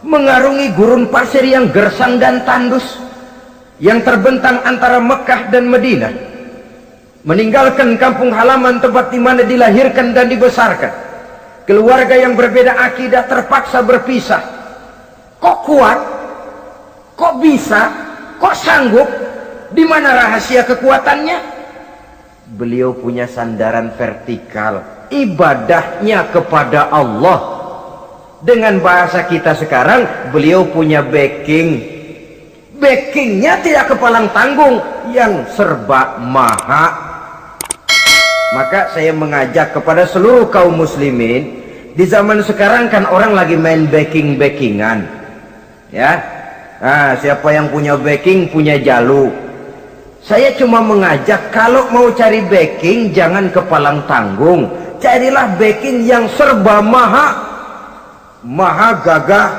mengarungi gurun pasir yang gersang dan tandus yang terbentang antara Mekah dan Madinah, meninggalkan kampung halaman tempat di mana dilahirkan dan dibesarkan, keluarga yang berbeda akidah terpaksa berpisah. Kok kuat? Kok bisa? Kok sanggup? Di mana rahasia kekuatannya? Beliau punya sandaran vertikal, ibadahnya kepada Allah. Dengan bahasa kita sekarang, beliau punya backingnya tidak kepalang tanggung, yang serba maha. Maka saya mengajak kepada seluruh kaum muslimin, di zaman sekarang kan orang lagi main backingan, ya. Nah, siapa yang punya backing punya jalu. Saya cuma mengajak, kalau mau cari backing jangan kepalang tanggung, carilah backing yang serba maha. Maha gagah,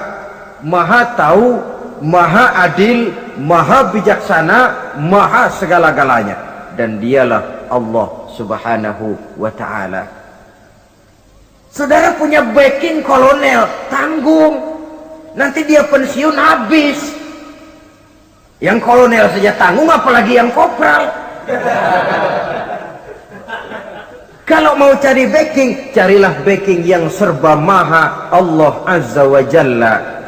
maha tahu, maha adil, maha bijaksana, maha segala-galanya, dan dialah Allah subhanahu wa ta'ala. Saudara punya backing kolonel, tanggung, nanti dia pensiun habis. Yang kolonel saja tanggung, apalagi yang kopral. Kalau mau cari backing, carilah backing yang serba maha, Allah azza wa jalla.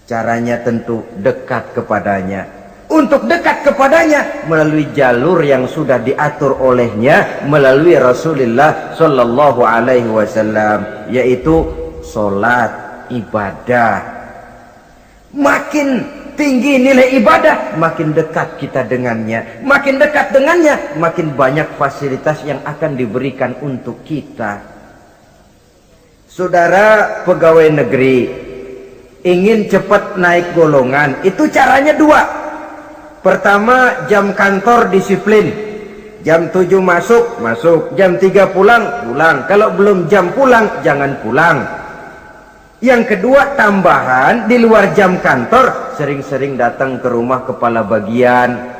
Caranya tentu dekat kepadanya. Untuk dekat kepadanya melalui jalur yang sudah diatur olehnya, melalui Rasulullah sallallahu alaihi wasallam, yaitu salat, ibadah. Makin tinggi nilai ibadah, makin dekat kita dengannya. Makin dekat dengannya, makin banyak fasilitas yang akan diberikan untuk kita. Saudara pegawai negeri ingin cepat naik golongan, itu caranya dua. Pertama, jam kantor disiplin. Jam 7 masuk, jam 3 pulang. Kalau belum jam pulang, jangan pulang. Yang kedua, tambahan di luar jam kantor, sering-sering datang ke rumah kepala bagian.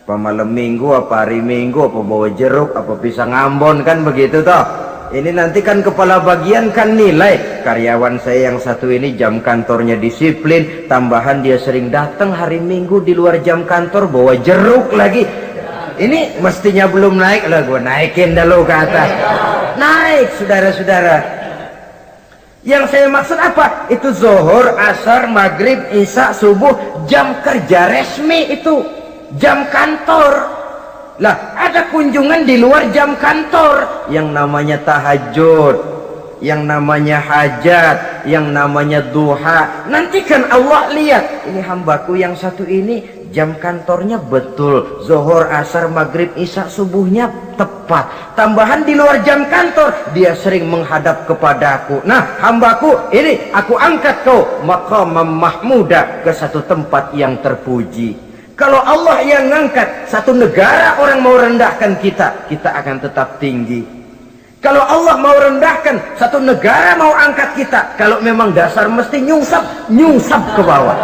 Apa malam minggu, apa hari minggu, apa bawa jeruk, apa pisang Ambon, kan begitu toh. Ini nanti kan kepala bagian kan nilai, karyawan saya yang satu ini jam kantornya disiplin, tambahan dia sering datang hari minggu di luar jam kantor bawa jeruk lagi. Ini mestinya belum naik lah, gue naikin dulu ke atas. Naik, saudara-saudara. Yang saya maksud apa? Itu zuhur, asar, maghrib, isya, subuh, jam kerja resmi itu, jam kantor. Lah, ada kunjungan di luar jam kantor, yang namanya tahajud, yang namanya hajat, yang namanya duha. Nanti kan Allah lihat, ini hambaku yang satu ini jam kantornya betul, zuhur, asar, maghrib, isya, subuhnya tepat. Tambahan di luar jam kantor, dia sering menghadap kepadaku. Nah, hambaku ini aku angkat kau maqamam mahmuda, ke satu tempat yang terpuji. Kalau Allah yang ngangkat, satu negara orang mau rendahkan kita, kita akan tetap tinggi. Kalau Allah mau rendahkan, satu negara mau angkat kita, kalau memang dasar mesti nyungsap ke bawah.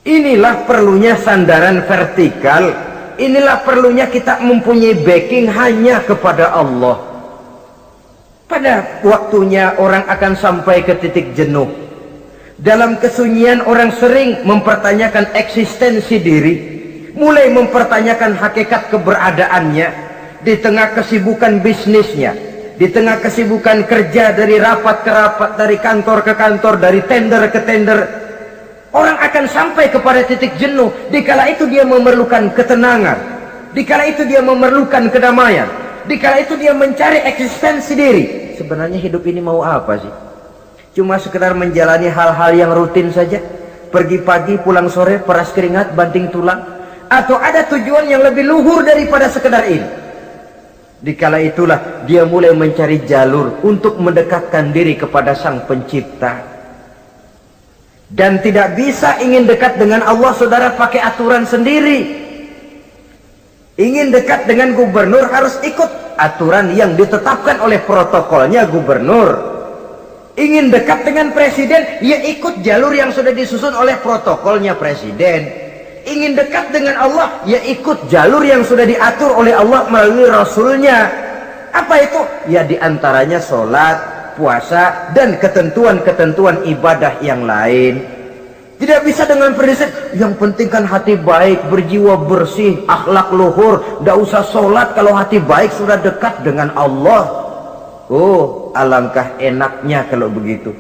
Inilah perlunya sandaran vertikal. Inilah perlunya kita mempunyai backing hanya kepada Allah. Pada waktunya orang akan sampai ke titik jenuh. Dalam kesunyian orang sering mempertanyakan eksistensi diri, mulai mempertanyakan hakikat keberadaannya. Di tengah kesibukan bisnisnya, di tengah kesibukan kerja, dari rapat ke rapat, dari kantor ke kantor, dari tender ke tender, orang akan sampai kepada titik jenuh. Dikala itu dia memerlukan ketenangan, dikala itu dia memerlukan kedamaian, dikala itu dia mencari eksistensi diri. Sebenarnya hidup ini mau apa sih? Cuma sekedar menjalani hal-hal yang rutin saja, pergi pagi pulang sore, peras keringat banting tulang, atau ada tujuan yang lebih luhur daripada sekedar ini? Dikala itulah dia mulai mencari jalur untuk mendekatkan diri kepada Sang Pencipta. Dan tidak bisa ingin dekat dengan Allah, saudara, pakai aturan sendiri. Ingin dekat dengan gubernur harus ikut aturan yang ditetapkan oleh protokolnya gubernur. Ingin dekat dengan presiden, ya ikut jalur yang sudah disusun oleh protokolnya presiden. Ingin dekat dengan Allah, ya ikut jalur yang sudah diatur oleh Allah melalui Rasulnya. Apa itu? Ya diantaranya sholat, puasa, dan ketentuan-ketentuan ibadah yang lain. Tidak bisa dengan prinsip yang penting kan hati baik, berjiwa bersih, akhlak luhur, tidak usah sholat kalau hati baik sudah dekat dengan Allah. Oh, alangkah enaknya kalau begitu.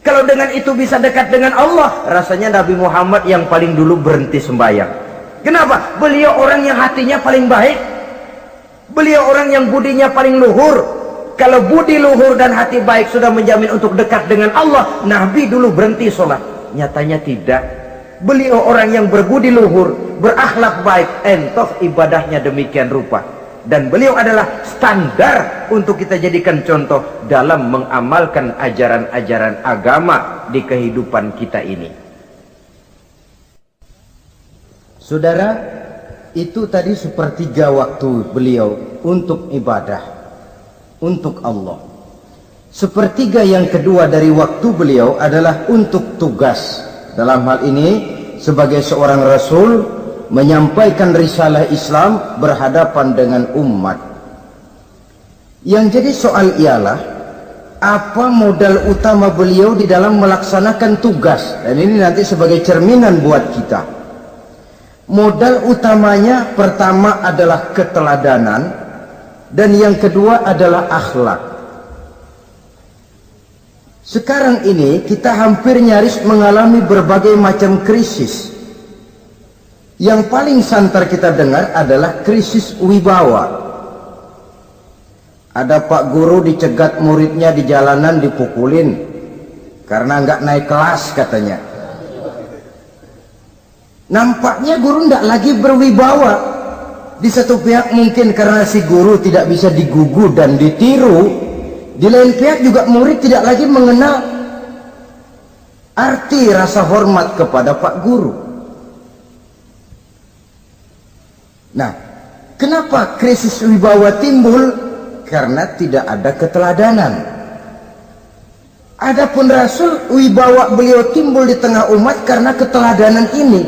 Kalau dengan itu bisa dekat dengan Allah, rasanya Nabi Muhammad yang paling dulu berhenti sembahyang. Kenapa? Beliau orang yang hatinya paling baik, beliau orang yang budinya paling luhur. Kalau budi luhur dan hati baik sudah menjamin untuk dekat dengan Allah, Nabi dulu berhenti sholat. Nyatanya tidak. Beliau orang yang berbudi luhur, berakhlak baik, entoh ibadahnya demikian rupa. Dan beliau adalah standar untuk kita jadikan contoh dalam mengamalkan ajaran-ajaran agama di kehidupan kita ini. Saudara, itu tadi sepertiga waktu beliau untuk ibadah, untuk Allah. Sepertiga yang kedua dari waktu beliau adalah untuk tugas. Dalam hal ini sebagai seorang rasul menyampaikan risalah Islam berhadapan dengan umat. Yang jadi soal ialah apa modal utama beliau di dalam melaksanakan tugas. Dan ini nanti sebagai cerminan buat kita. Modal utamanya pertama adalah keteladanan, dan yang kedua adalah akhlak. Sekarang ini kita hampir nyaris mengalami berbagai macam krisis. Yang paling santer kita dengar adalah krisis wibawa. Ada pak guru dicegat muridnya di jalanan, dipukulin karena nggak naik kelas katanya. Nampaknya guru nggak lagi berwibawa. Di satu pihak mungkin karena si guru tidak bisa digugu dan ditiru. Di lain pihak juga murid tidak lagi mengenal arti rasa hormat kepada pak guru. Nah, kenapa krisis wibawa timbul? Karena tidak ada keteladanan. Adapun Rasul, wibawa beliau timbul di tengah umat karena keteladanan ini.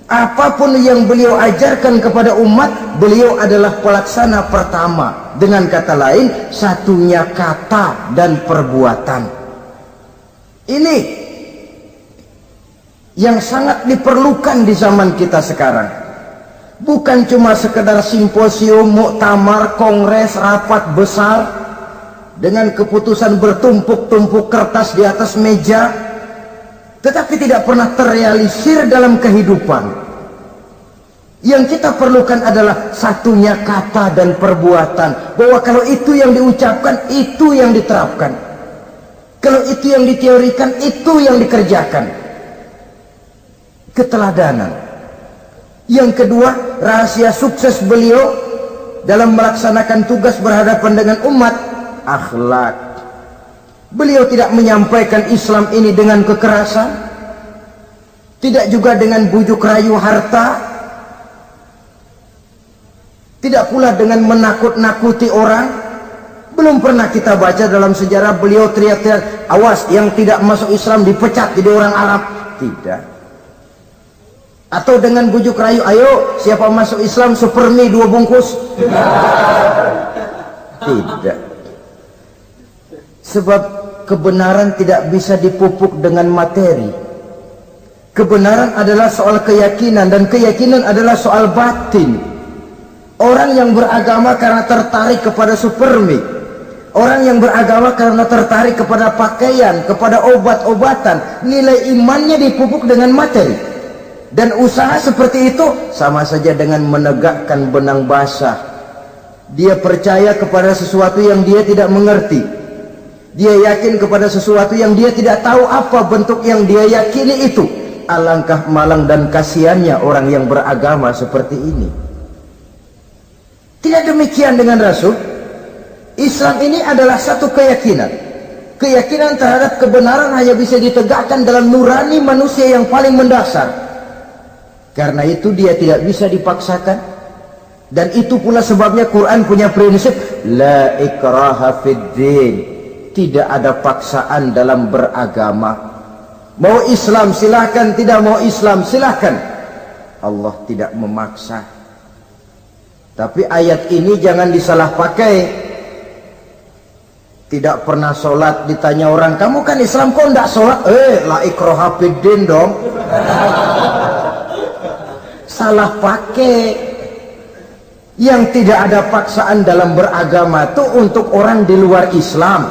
Apapun yang beliau ajarkan kepada umat, beliau adalah pelaksana pertama. Dengan kata lain, satunya kata dan perbuatan. Ini yang sangat diperlukan di zaman kita sekarang. Bukan cuma sekedar simposium, muktamar, kongres, rapat besar dengan keputusan bertumpuk-tumpuk kertas di atas meja, tetapi tidak pernah terrealisir dalam kehidupan. Yang kita perlukan adalah satunya kata dan perbuatan, bahwa kalau itu yang diucapkan, itu yang diterapkan. Kalau itu yang diteorikan, itu yang dikerjakan. Keteladanan. Yang kedua, rahasia sukses beliau dalam melaksanakan tugas berhadapan dengan umat, akhlak. Beliau tidak menyampaikan Islam ini dengan kekerasan, tidak juga dengan bujuk rayu harta, tidak pula dengan menakut-nakuti orang. Belum pernah kita baca dalam sejarah beliau teriak-teriak, awas yang tidak masuk Islam dipecat jadi orang Arab. Tidak. Atau dengan bujuk rayu, ayo siapa masuk Islam supermi 2 bungkus. Tidak. Sebab kebenaran tidak bisa dipupuk dengan materi. Kebenaran adalah soal keyakinan, dan keyakinan adalah soal batin. Orang yang beragama karena tertarik kepada supermi, orang yang beragama karena tertarik kepada pakaian, kepada obat-obatan, nilai imannya dipupuk dengan materi. Dan usaha seperti itu sama saja dengan menegakkan benang basah. Dia percaya kepada sesuatu yang dia tidak mengerti. Dia yakin kepada sesuatu yang dia tidak tahu apa bentuk yang dia yakini itu. Alangkah malang dan kasihannya orang yang beragama seperti ini. Tidak demikian dengan Rasul. Islam ini adalah satu keyakinan. Keyakinan terhadap kebenaran hanya bisa ditegakkan dalam nurani manusia yang paling mendasar. Karena itu dia tidak bisa dipaksakan. Dan itu pula sebabnya Quran punya prinsip la ikraha fid din. Tidak ada paksaan dalam beragama. Mau Islam silahkan, tidak mau Islam silahkan. Allah tidak memaksa. Tapi ayat ini jangan disalah pakai. tidak pernah sholat, ditanya orang, kamu kan Islam kok enggak sholat? La ikraha fiddin dong. Salah pakai. Yang tidak ada paksaan dalam beragama itu untuk orang di luar Islam.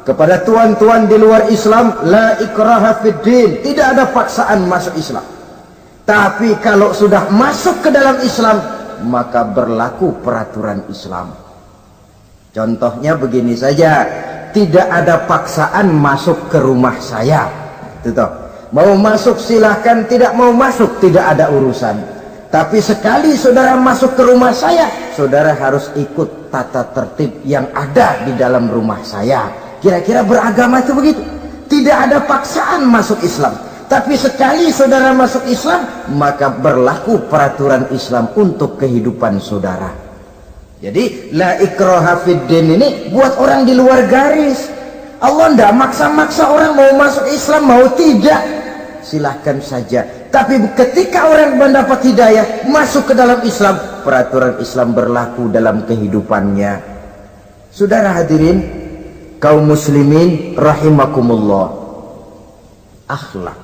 Kepada tuan-tuan di luar Islam, la ikraha fiddin, tidak ada paksaan masuk Islam. Tapi kalau sudah masuk ke dalam Islam, maka berlaku peraturan Islam. Contohnya begini saja, tidak ada paksaan masuk ke rumah saya. Itu toh. Mau masuk silahkan, tidak mau masuk tidak ada urusan. Tapi sekali saudara masuk ke rumah saya, saudara harus ikut tata tertib yang ada di dalam rumah saya. Kira-kira beragama itu begitu. Tidak ada paksaan masuk Islam. Tapi sekali saudara masuk Islam, maka berlaku peraturan Islam untuk kehidupan saudara. Jadi la ikraha fiddin ini buat orang di luar garis. Allah tidak maksa-maksa orang mau masuk Islam mau tidak, silahkan saja. Tapi ketika orang mendapat hidayah masuk ke dalam Islam, peraturan Islam berlaku dalam kehidupannya. Saudara hadirin kaum muslimin rahimakumullah, akhlak.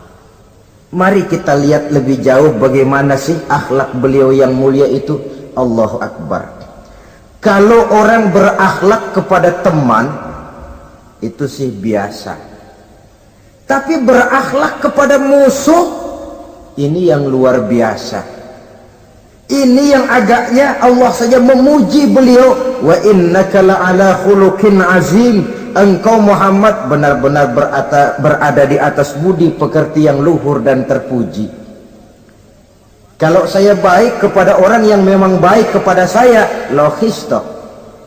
Mari kita lihat lebih jauh bagaimana sih akhlak beliau yang mulia itu. Allahu Akbar. Kalau orang berakhlak kepada teman itu sih biasa. Tapi berakhlak kepada musuh ini yang luar biasa. Ini yang agaknya Allah saja memuji beliau, wa innaka la'ala khuluqin azim. Engkau Muhammad benar-benar berada di atas budi pekerti yang luhur dan terpuji. Kalau saya baik kepada orang yang memang baik kepada saya, logis toh,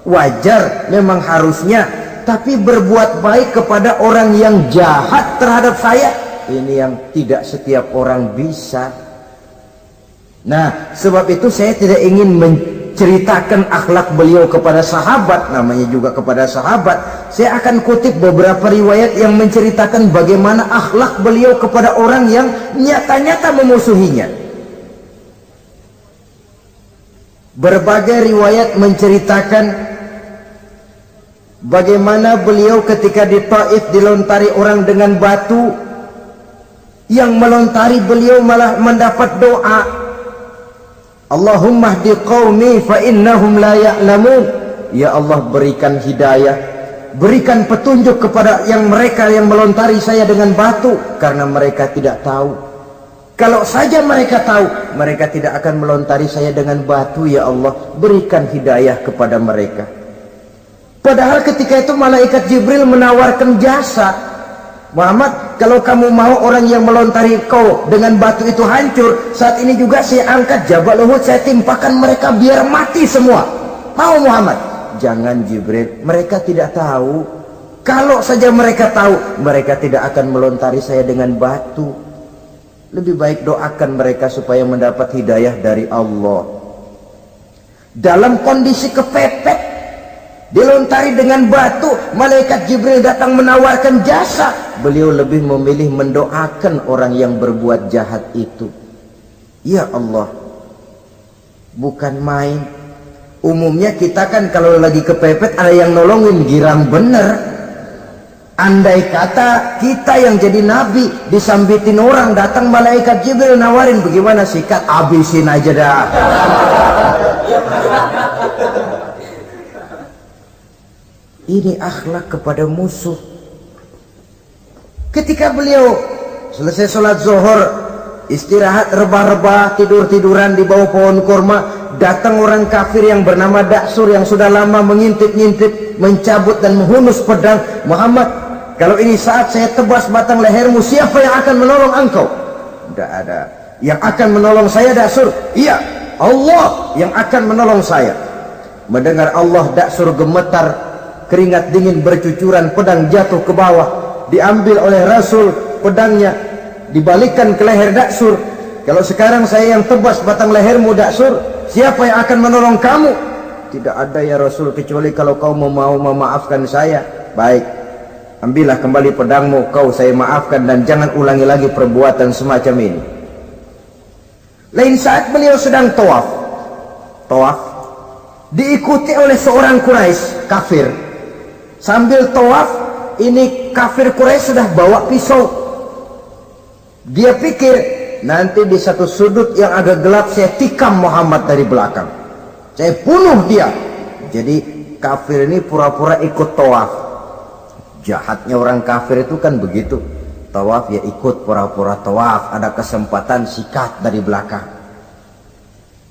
wajar, memang harusnya. Tapi berbuat baik kepada orang yang jahat terhadap saya, ini yang tidak setiap orang bisa. Nah, sebab itu saya tidak ingin menceritakan akhlak beliau kepada sahabat, namanya juga kepada sahabat. Saya akan kutip beberapa riwayat yang menceritakan bagaimana akhlak beliau kepada orang yang nyata-nyata memusuhinya. Berbagai riwayat menceritakan bagaimana beliau ketika di Taif dilontari orang dengan batu, yang melontari beliau malah mendapat doa, Allahumma hdi qaumi fa innahum la ya'lamun. Ya Allah, berikan hidayah, berikan petunjuk kepada mereka yang melontari saya dengan batu, karena mereka tidak tahu. Kalau saja mereka tahu, mereka tidak akan melontari saya dengan batu. Ya Allah, berikan hidayah kepada mereka. Padahal ketika itu malaikat Jibril menawarkan jasa, Muhammad, kalau kamu mau orang yang melontari kau dengan batu itu hancur, saat ini juga saya angkat Jabal Uhud, saya timpakan mereka biar mati semua. Mau Muhammad? Jangan Jibril, mereka tidak tahu. Kalau saja mereka tahu, mereka tidak akan melontari saya dengan batu. Lebih baik doakan mereka supaya mendapat hidayah dari Allah. Dalam kondisi kepepet, dilontari dengan batu, malaikat Jibril datang menawarkan jasa. Beliau lebih memilih mendoakan orang yang berbuat jahat itu. Ya Allah, bukan main. Umumnya kita kan kalau lagi kepepet ada yang nolongin, girang bener. Andai kata kita yang jadi nabi, disambitin orang, datang malaikat Jibril nawarin, bagaimana sikat? Abisin aja dah. Ini akhlak kepada musuh. Ketika beliau selesai sholat zuhur, istirahat rebah-rebah, tidur-tiduran di bawah pohon kurma, datang orang kafir yang bernama Daksur yang sudah lama mengintip-ngintip, mencabut dan menghunus pedang. Muhammad, kalau ini saat saya tebas batang lehermu, siapa yang akan menolong engkau? Tidak ada. Yang akan menolong saya Daksur? Iya, Allah yang akan menolong saya. Mendengar Allah, Daksur gemetar, keringat dingin bercucuran, pedang jatuh ke bawah, diambil oleh Rasul pedangnya, dibalikkan ke leher Daksur. Kalau sekarang saya yang tebas batang lehermu Daksur, siapa yang akan menolong kamu? Tidak ada ya Rasul, kecuali kalau kau mau memaafkan saya. Baik, ambillah kembali pedangmu, kau saya maafkan, dan jangan ulangi lagi perbuatan semacam ini. Lain saat beliau sedang tawaf, diikuti oleh seorang Quraisy kafir. Sambil tawaf, ini kafir Quraisy sudah bawa pisau. Dia pikir nanti di satu sudut yang agak gelap saya tikam Muhammad dari belakang, saya bunuh dia. Jadi kafir ini pura-pura ikut tawaf. Jahatnya orang kafir itu kan begitu, tawaf ya ikut pura-pura tawaf, ada kesempatan sikat dari belakang.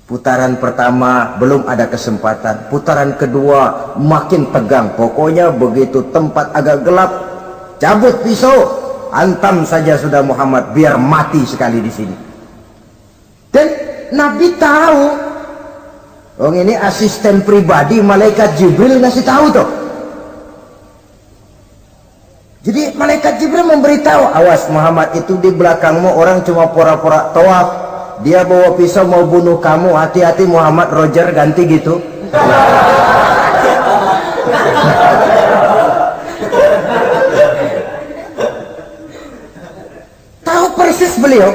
Putaran pertama belum ada kesempatan, putaran kedua makin tegang. Pokoknya begitu tempat agak gelap, cabut pisau, hantam saja sudah Muhammad biar mati sekali di sini. Dan Nabi tahu, ini asisten pribadi malaikat Jibril ngasih tahu tuh. Jadi malaikat Jibril memberitahu, awas Muhammad, itu di belakangmu orang cuma pura-pura tawaf, dia bawa pisau mau bunuh kamu, hati-hati Muhammad. Roger ganti gitu. Tahu persis beliau.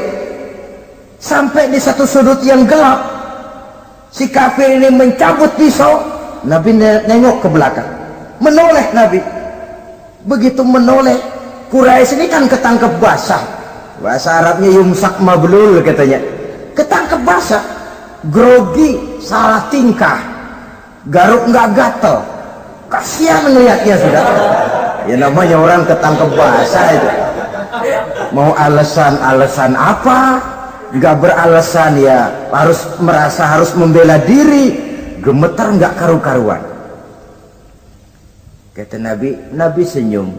Sampai di satu sudut yang gelap, si kafir ini mencabut pisau. Nabi nengok ke belakang, menoleh Nabi. Begitu menoleh, Quraisy ini kan ketangkep basah, bahasa Arabnya yumsak mablul katanya, ketangkep basah, grogi, salah tingkah, garuk nggak gatel, kasihan ngelihatnya sudah. Ya namanya orang ketangkep basah itu, mau alasan apa, nggak beralasan ya harus merasa harus membela diri, gemetar nggak karu-karuan. Kata Nabi, Nabi senyum.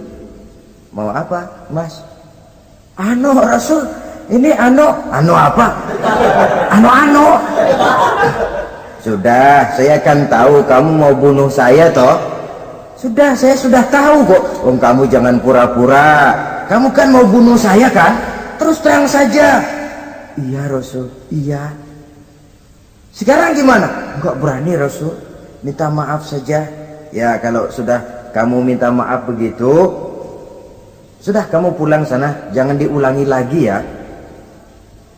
Mau apa, Mas? Ano Rasul, ini ano apa? Ano. Sudah, saya kan tahu kamu mau bunuh saya toh. Sudah, saya sudah tahu kok. Kamu jangan pura-pura. Kamu kan mau bunuh saya kan? Terus terang saja. Iya Rasul, iya. Sekarang gimana? Enggak berani Rasul. Minta maaf saja. Ya kalau sudah kamu minta maaf begitu, sudah kamu pulang sana, jangan diulangi lagi ya.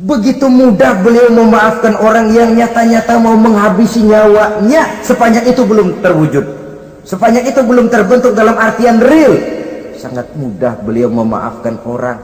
Begitu mudah beliau memaafkan orang yang nyata-nyata mau menghabisi nyawanya. Sepanjang itu belum terwujud, sepanjang itu belum terbentuk dalam artian real, sangat mudah beliau memaafkan orang.